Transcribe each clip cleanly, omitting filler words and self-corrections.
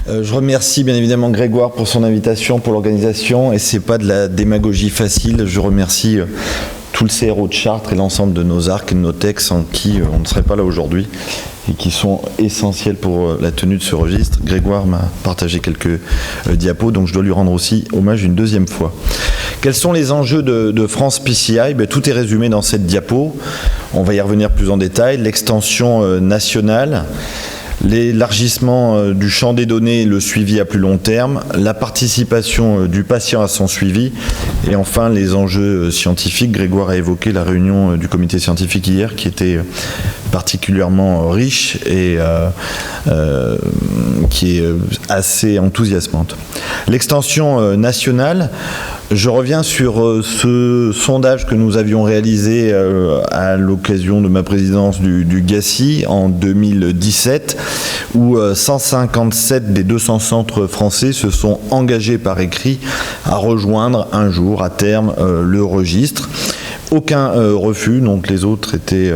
Je remercie bien évidemment Grégoire pour son invitation, pour l'organisation, et c'est pas de la démagogie facile. Je remercie tout le CRO de Chartres et l'ensemble de nos arcs et de nos techs sans qui on ne serait pas là aujourd'hui et qui sont essentiels pour la tenue de ce registre. Grégoire m'a partagé quelques diapos, donc je dois lui rendre aussi hommage une deuxième fois. Quels sont les enjeux de France PCI ? Tout est résumé dans cette diapo. On va y revenir plus en détail. L'extension nationale, l'élargissement du champ des données et le suivi à plus long terme, la participation du patient à son suivi et enfin les enjeux scientifiques. Grégoire a évoqué la réunion du comité scientifique hier qui était particulièrement riche et qui est assez enthousiasmante. L'extension nationale, je reviens sur ce sondage que nous avions réalisé à l'occasion de ma présidence du GACI en 2017, où 157 des 200 centres français se sont engagés par écrit à rejoindre un jour, à terme, le registre. Aucun refus, donc les autres étaient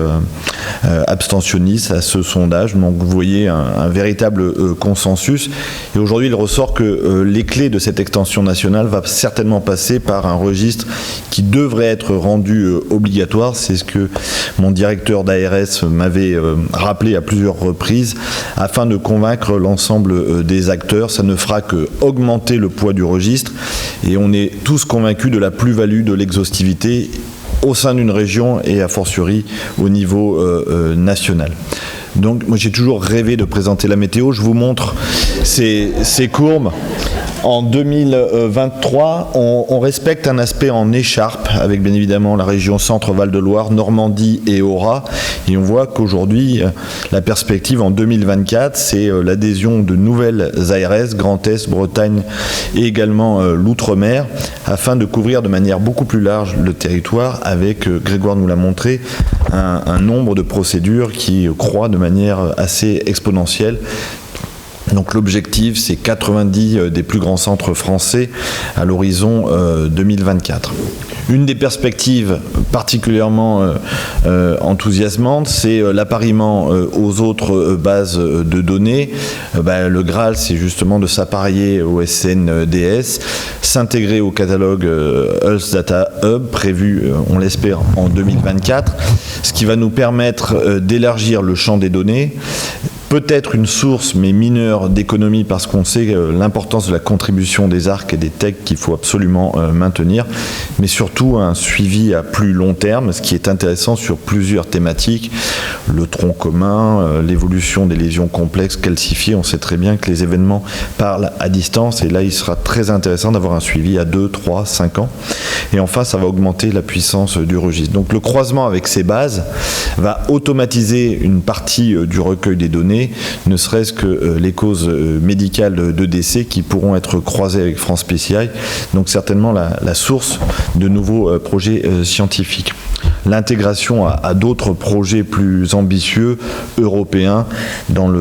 abstentionnistes à ce sondage. Donc vous voyez un véritable consensus. Et aujourd'hui, il ressort que les clés de cette extension nationale va certainement passer par un registre qui devrait être rendu obligatoire. C'est ce que mon directeur d'ARS m'avait rappelé à plusieurs reprises, afin de convaincre l'ensemble des acteurs. Ça ne fera que augmenter le poids du registre. Et on est tous convaincus de la plus-value de l'exhaustivité au sein d'une région et a fortiori au niveau national. Donc moi j'ai toujours rêvé de présenter la météo. Je vous montre ces courbes. En 2023, on respecte un aspect en écharpe avec bien évidemment la région Centre-Val de Loire, Normandie et Auras. Et on voit qu'aujourd'hui, la perspective en 2024, c'est l'adhésion de nouvelles ARS, Grand Est, Bretagne et également l'Outre-mer, afin de couvrir de manière beaucoup plus large le territoire avec, Grégoire nous l'a montré, un nombre de procédures qui croît de manière assez exponentielle. Donc l'objectif, c'est 90 des plus grands centres français à l'horizon 2024. Une des perspectives particulièrement enthousiasmantes, c'est l'appariement aux autres bases de données. Le Graal, c'est justement de s'apparier au SNDS, s'intégrer au catalogue Health Data Hub, prévu, on l'espère, en 2024, ce qui va nous permettre d'élargir le champ des données, peut-être une source, mais mineure, d'économie, parce qu'on sait l'importance de la contribution des arcs et des techs qu'il faut absolument maintenir, mais surtout un suivi à plus long terme, ce qui est intéressant sur plusieurs thématiques, le tronc commun, l'évolution des lésions complexes calcifiées. On sait très bien que les événements parlent à distance, et là il sera très intéressant d'avoir un suivi à 2, 3, 5 ans. Et enfin, ça va augmenter la puissance du registre. Donc le croisement avec ces bases va automatiser une partie du recueil des données, ne serait-ce que les causes médicales de décès qui pourront être croisées avec France PCI, donc certainement la source de nouveaux projets scientifiques. L'intégration à d'autres projets plus ambitieux, européens, dans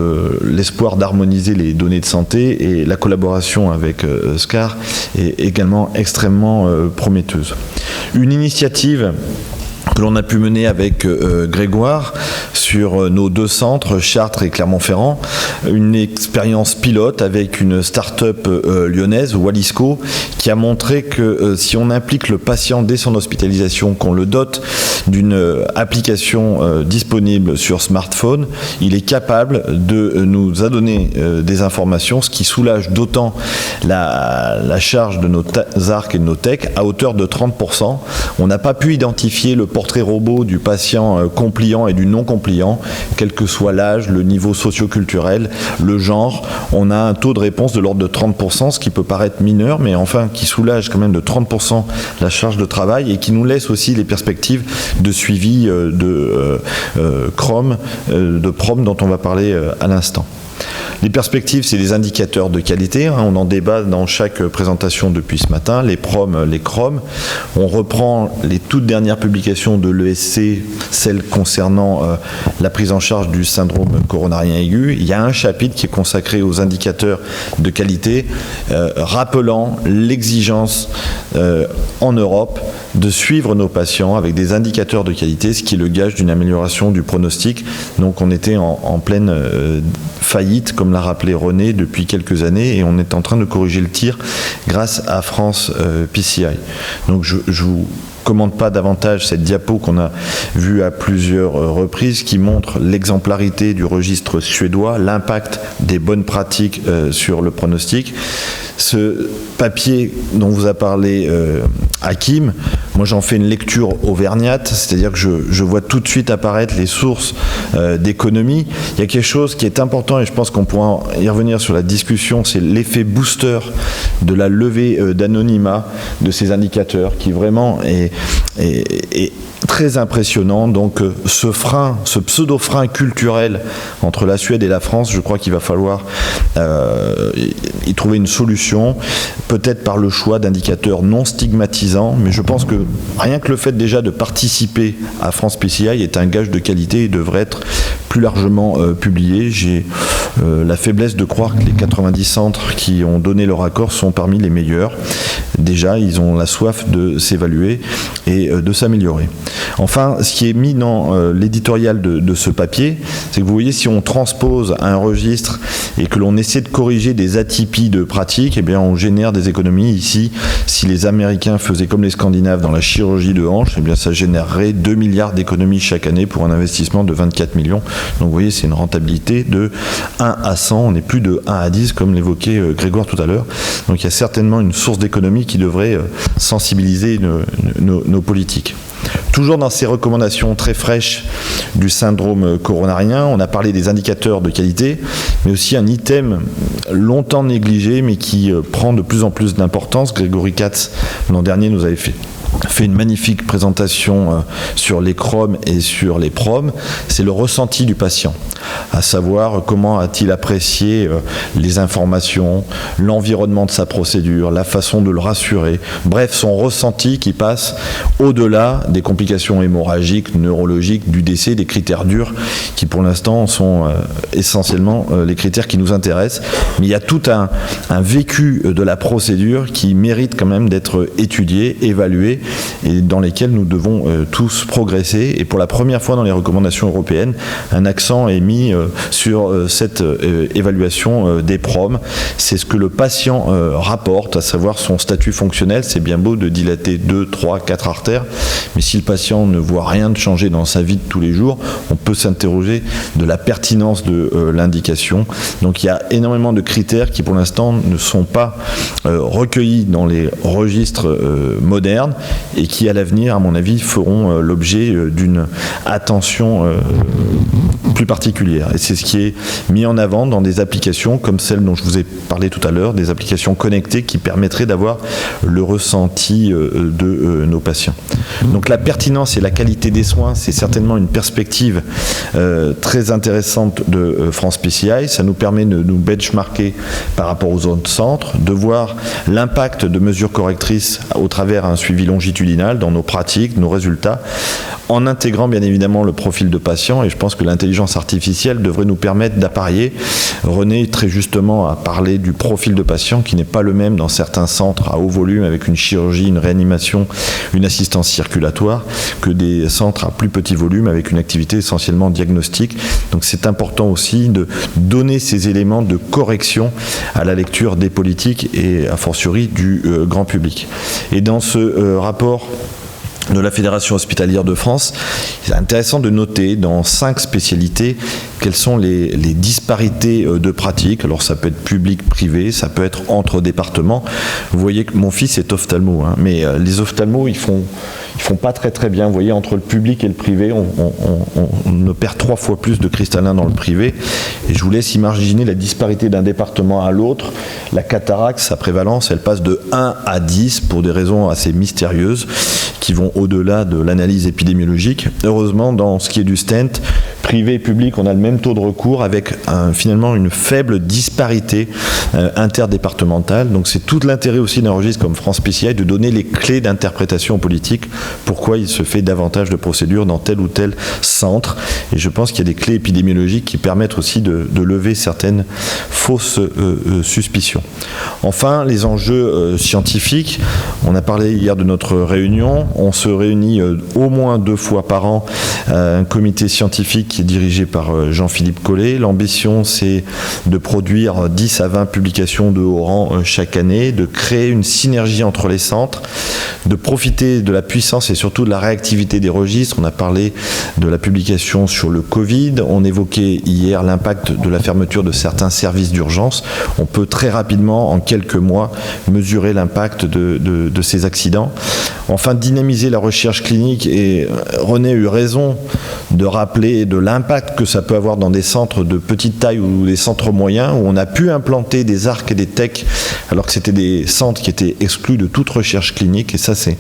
l'espoir d'harmoniser les données de santé, et la collaboration avec SCAR est également extrêmement prometteuse. Une initiative que l'on a pu mener avec Grégoire sur nos deux centres, Chartres et Clermont-Ferrand, une expérience pilote avec une start-up lyonnaise, Walisco, qui a montré que si on implique le patient dès son hospitalisation, qu'on le dote d'une application disponible sur smartphone, il est capable de nous adonner des informations, ce qui soulage d'autant la charge de nos arcs et de nos techs à hauteur de 30%. On n'a pas pu identifier le portrait robot du patient compliant et du non compliant, quel que soit l'âge, le niveau socio-culturel, le genre. On a un taux de réponse de l'ordre de 30%, ce qui peut paraître mineur, mais enfin qui soulage quand même de 30% la charge de travail et qui nous laisse aussi les perspectives de suivi de PROM dont on va parler à l'instant. Les perspectives, c'est des indicateurs de qualité. On en débat dans chaque présentation depuis ce matin. Les PROM, les CROM. On reprend les toutes dernières publications de l'ESC, celles concernant la prise en charge du syndrome coronarien aigu. Il y a un chapitre qui est consacré aux indicateurs de qualité, rappelant l'exigence en Europe de suivre nos patients avec des indicateurs de qualité, ce qui est le gage d'une amélioration du pronostic. Donc on était en pleine faillite, comme l'a rappelé René, depuis quelques années, et on est en train de corriger le tir grâce à France PCI. Donc je vous commente pas davantage cette diapo qu'on a vue à plusieurs reprises, qui montre l'exemplarité du registre suédois, l'impact des bonnes pratiques sur le pronostic. Ce papier dont vous a parlé Hakim, moi j'en fais une lecture auvergnate, c'est-à-dire que je vois tout de suite apparaître les sources d'économie. Il y a quelque chose qui est important, et je pense qu'on pourra y revenir sur la discussion, c'est l'effet booster de la levée d'anonymat de ces indicateurs, qui vraiment est très impressionnant. Donc ce frein, ce pseudo-frein culturel entre la Suède et la France, je crois qu'il va falloir y trouver une solution, peut-être par le choix d'indicateurs non stigmatisants, mais je pense que rien que le fait déjà de participer à France PCI est un gage de qualité et devrait être plus largement publié. J'ai la faiblesse de croire que les 90 centres qui ont donné leur accord sont parmi les meilleurs. Déjà, ils ont la soif de s'évaluer et de s'améliorer. Enfin, ce qui est mis dans l'éditorial de ce papier, c'est que vous voyez, si on transpose un registre et que l'on essaie de corriger des atypies de pratique, eh bien, on génère des économies. Ici, si les Américains faisaient comme les Scandinaves dans la chirurgie de hanche, eh bien, ça générerait 2 milliards d'économies chaque année pour un investissement de 24 millions. Donc, vous voyez, c'est une rentabilité de 1 à 100. On n'est plus de 1 à 10, comme l'évoquait Grégoire tout à l'heure. Donc, il y a certainement une source d'économie qui devrait sensibiliser nos politiques. Toujours dans ces recommandations très fraîches du syndrome coronarien, on a parlé des indicateurs de qualité, mais aussi un item longtemps négligé, mais qui prend de plus en plus d'importance. Grégory Katz, l'an dernier, nous avait fait une magnifique présentation sur les CROM et sur les PROM. C'est le ressenti du patient, à savoir comment a-t-il apprécié les informations, l'environnement de sa procédure, la façon de le rassurer, bref, son ressenti qui passe au-delà des complications hémorragiques, neurologiques, du décès, des critères durs qui pour l'instant sont essentiellement les critères qui nous intéressent. Mais il y a tout un vécu de la procédure qui mérite quand même d'être étudié, évalué, et dans lesquels nous devons tous progresser. Et pour la première fois dans les recommandations européennes, un accent est mis sur cette évaluation des PROM. C'est ce que le patient rapporte, à savoir son statut fonctionnel. C'est bien beau de dilater 2, 3, 4 artères, mais si le patient ne voit rien de changer dans sa vie de tous les jours, on peut s'interroger de la pertinence de l'indication. Donc il y a énormément de critères qui pour l'instant ne sont pas recueillis dans les registres modernes, et qui à l'avenir, à mon avis, feront l'objet d'une attention plus particulière. Et c'est ce qui est mis en avant dans des applications comme celle dont je vous ai parlé tout à l'heure, des applications connectées qui permettraient d'avoir le ressenti de nos patients. Donc la pertinence et la qualité des soins, c'est certainement une perspective très intéressante de France PCI. Ça nous permet de nous benchmarker par rapport aux autres centres, de voir l'impact de mesures correctrices au travers un suivi longitudinal dans nos pratiques, nos résultats, en intégrant bien évidemment le profil de patient. Et je pense que l'intelligence artificielle devrait nous permettre d'apparier. René très justement a parlé du profil de patient qui n'est pas le même dans certains centres à haut volume avec une chirurgie, une réanimation, une assistance circulatoire, que des centres à plus petit volume avec une activité essentiellement diagnostique. Donc c'est important aussi de donner ces éléments de correction à la lecture des politiques et a fortiori du grand public. Et dans ce rapport de la Fédération hospitalière de France, c'est intéressant de noter dans 5 spécialités quelles sont les disparités de pratiques. Alors ça peut être public, privé, ça peut être entre départements. Vous voyez que mon fils est ophtalmo, mais les ophtalmos, ils font pas très bien. Vous voyez, entre le public et le privé, on perd 3 fois plus de cristallin dans le privé. Et je vous laisse imaginer la disparité d'un département à l'autre. La cataracte, sa prévalence, elle passe de 1 à 10 pour des raisons assez mystérieuses qui vont au-delà de l'analyse épidémiologique. Heureusement, dans ce qui est du stent, privé et public, on a le même taux de recours avec finalement une faible disparité interdépartementale. Donc c'est tout l'intérêt aussi d'un registre comme France PCI de donner les clés d'interprétation politique, pourquoi il se fait davantage de procédures dans tel ou tel centre. Et je pense qu'il y a des clés épidémiologiques qui permettent aussi de lever certaines fausses suspicions. Enfin, les enjeux scientifiques. On a parlé hier de notre réunion. On se réunit au moins 2 fois par an, un comité scientifique public qui est dirigé par Jean-Philippe Collet. L'ambition, c'est de produire 10 à 20 publications de haut rang chaque année, de créer une synergie entre les centres, de profiter de la puissance et surtout de la réactivité des registres. On a parlé de la publication sur le Covid, on évoquait hier l'impact de la fermeture de certains services d'urgence. On peut très rapidement, en quelques mois, mesurer l'impact de ces accidents. Enfin, dynamiser la recherche clinique, et René a eu raison de rappeler de l'impact que ça peut avoir dans des centres de petite taille ou des centres moyens, où on a pu implanter des ARC et des TEC, alors que c'était des centres qui étaient exclus de toute recherche clinique, et ça c'est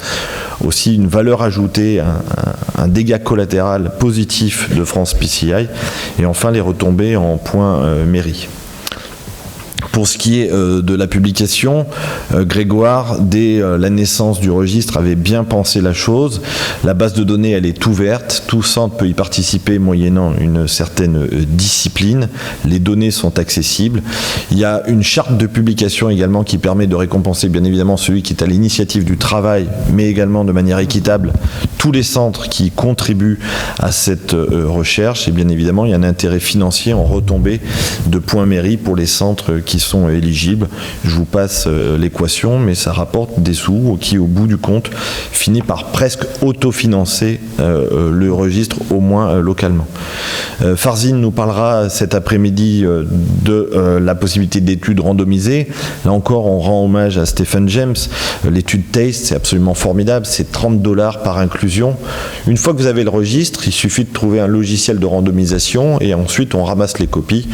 aussi une valeur ajoutée, un dégât collatéral positif de France PCI. Et enfin, les retombées en points mairie. Pour ce qui est de la publication, Grégoire, dès la naissance du registre, avait bien pensé la chose. La base de données, elle est ouverte. Tout centre peut y participer moyennant une certaine discipline. Les données sont accessibles. Il y a une charte de publication également qui permet de récompenser bien évidemment celui qui est à l'initiative du travail, mais également de manière équitable tous les centres qui contribuent à cette recherche. Et bien évidemment, il y a un intérêt financier en retombée de points mairie pour les centres qui sont éligibles. Je vous passe l'équation, mais ça rapporte des sous qui, au bout du compte, finit par presque autofinancer le registre, au moins localement. Farzine nous parlera cet après-midi de la possibilité d'études randomisées. Là encore, on rend hommage à Stephen James. L'étude TASTE, c'est absolument formidable. C'est $30 par inclusion. Une fois que vous avez le registre, il suffit de trouver un logiciel de randomisation et ensuite on ramasse les copies,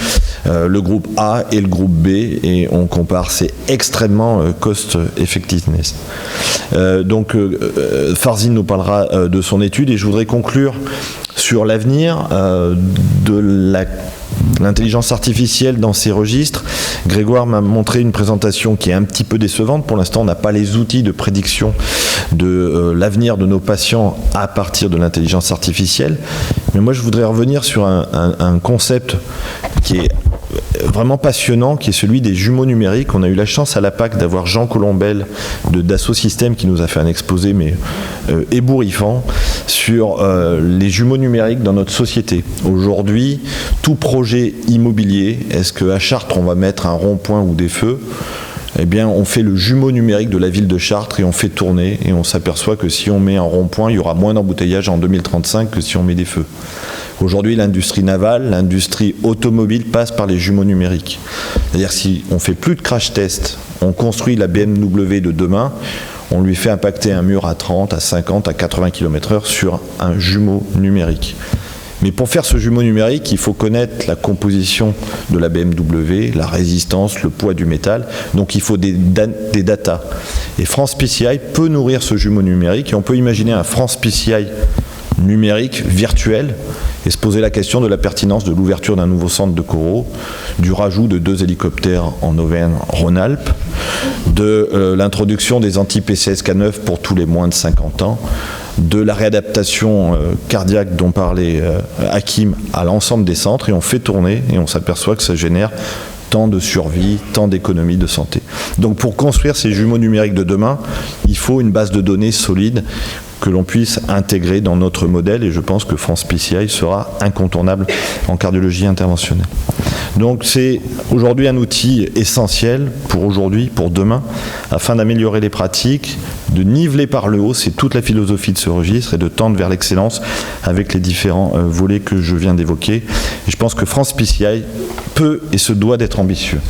le groupe A et le groupe B, et on compare. C'est extrêmement cost-effectiveness. Donc Farzine nous parlera de son étude, et je voudrais conclure sur l'avenir de l'intelligence artificielle dans ces registres. Grégoire m'a montré une présentation qui est un petit peu décevante. Pour l'instant, on n'a pas les outils de prédiction de l'avenir de nos patients à partir de l'intelligence artificielle. Mais moi, je voudrais revenir sur un concept qui est vraiment passionnant, qui est celui des jumeaux numériques. On a eu la chance à la PAC d'avoir Jean Colombel de Dassault Systèmes qui nous a fait un exposé mais ébouriffant sur les jumeaux numériques dans notre société. Aujourd'hui, tout projet immobilier, est-ce qu'à Chartres on va mettre un rond-point ou des feux ? Eh bien, on fait le jumeau numérique de la ville de Chartres et on fait tourner, et on s'aperçoit que si on met un rond-point, il y aura moins d'embouteillage en 2035 que si on met des feux. Aujourd'hui, l'industrie navale, l'industrie automobile passe par les jumeaux numériques. C'est-à-dire que si on ne fait plus de crash test, on construit la BMW de demain, on lui fait impacter un mur à 30, à 50, à 80 km/h sur un jumeau numérique. Mais pour faire ce jumeau numérique, il faut connaître la composition de la BMW, la résistance, le poids du métal. Donc il faut des datas. Et France PCI peut nourrir ce jumeau numérique, et on peut imaginer un France PCI numérique, virtuel, et se poser la question de la pertinence de l'ouverture d'un nouveau centre de Corot, du rajout de 2 hélicoptères en Auvergne-Rhône-Alpes, de l'introduction des anti-PCSK9 pour tous les moins de 50 ans, de la réadaptation cardiaque dont parlait Hakim à l'ensemble des centres, et on fait tourner et on s'aperçoit que ça génère tant de survie, tant d'économies de santé. Donc pour construire ces jumeaux numériques de demain, il faut une base de données solide que l'on puisse intégrer dans notre modèle, et je pense que France PCI sera incontournable en cardiologie interventionnelle. Donc c'est aujourd'hui un outil essentiel pour aujourd'hui, pour demain, afin d'améliorer les pratiques, de niveler par le haut, c'est toute la philosophie de ce registre, et de tendre vers l'excellence avec les différents volets que je viens d'évoquer. Et je pense que France PCI peut et se doit d'être ambitieux.